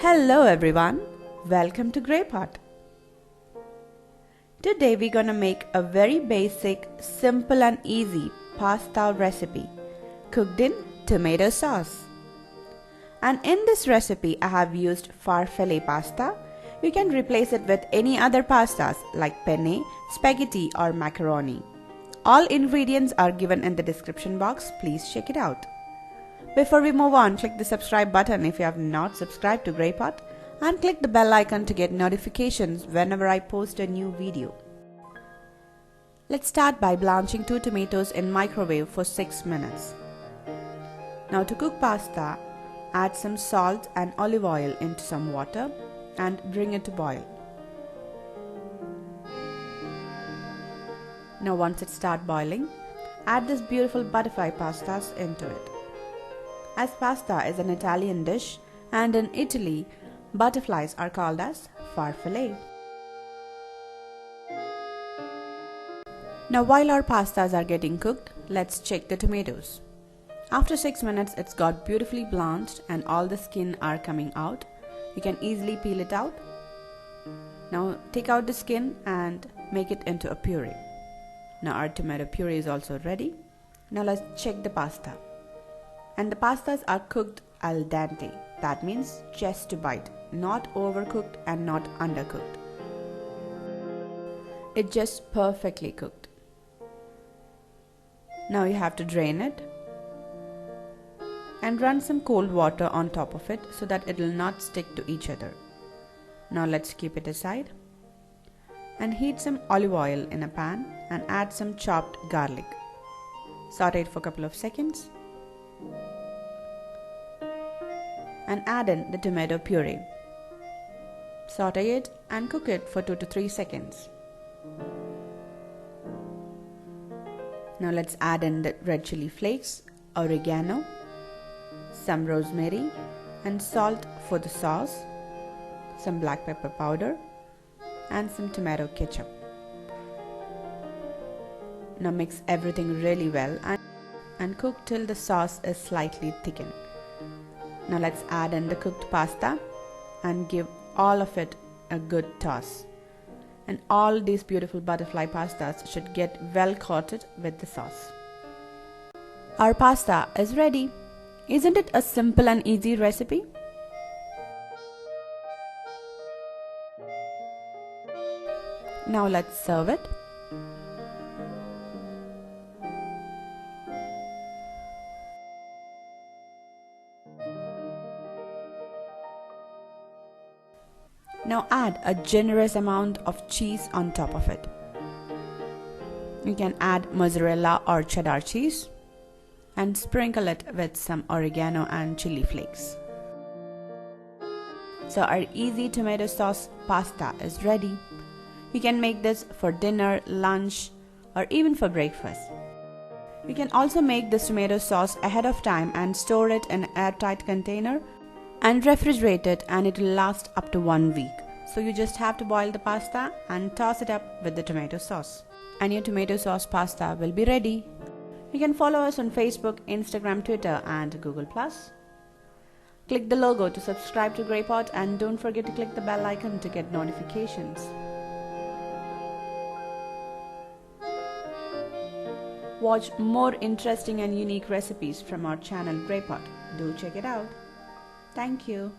Hello everyone, welcome to Grey Pot. Today we're gonna make a very basic, simple and easy pasta recipe cooked in tomato sauce. And in this recipe I have used Farfalle pasta. You can replace it with any other pastas like penne, spaghetti or macaroni. All ingredients are given in the description box, please check it out. Before we move on, click the subscribe button if you have not subscribed to Grey Pot and click the bell icon to get notifications whenever I post a new video. Let's start by blanching 2 tomatoes in microwave for 6 minutes. Now to cook pasta, add some salt and olive oil into some water and bring it to boil. Now once it starts boiling, add this beautiful butterfly pastas into it. As pasta is an Italian dish and in Italy, butterflies are called as farfalle. Now while our pastas are getting cooked, let's check the tomatoes. After 6 minutes, it's got beautifully blanched and all the skin are coming out. You can easily peel it out. Now take out the skin and make it into a puree. Now our tomato puree is also ready. Now let's check the pasta. And the pastas are cooked al dente. That means just to bite, not overcooked and not undercooked. It's just perfectly cooked. Now you have to drain it and run some cold water on top of it so that it will not stick to each other. Now let's keep it aside and heat some olive oil in a pan and add some chopped garlic. Saute it for a couple of seconds and add in the tomato puree. Saute it and cook it for 2 to 3 seconds. Now let's add in the red chili flakes, oregano, some rosemary and salt for the sauce, some black pepper powder and some tomato ketchup. Now mix everything really well and cook till the sauce is slightly thickened. Now let's add in the cooked pasta and give all of it a good toss. And all these beautiful butterfly pastas should get well coated with the sauce. Our pasta is ready. Isn't it a simple and easy recipe? Now let's serve it. Now add a generous amount of cheese on top of it. You can add mozzarella or cheddar cheese and sprinkle it with some oregano and chili flakes. So our easy tomato sauce pasta is ready. You can make this for dinner, lunch or even for breakfast. You can also make this tomato sauce ahead of time and store it in an airtight container and refrigerate it, and it will last up to 1 week. So you just have to boil the pasta and toss it up with the tomato sauce. And your tomato sauce pasta will be ready. You can follow us on Facebook, Instagram, Twitter and Google+. Click the logo to subscribe to Grey Pot and don't forget to click the bell icon to get notifications. Watch more interesting and unique recipes from our channel Grey Pot. Do check it out. Thank you.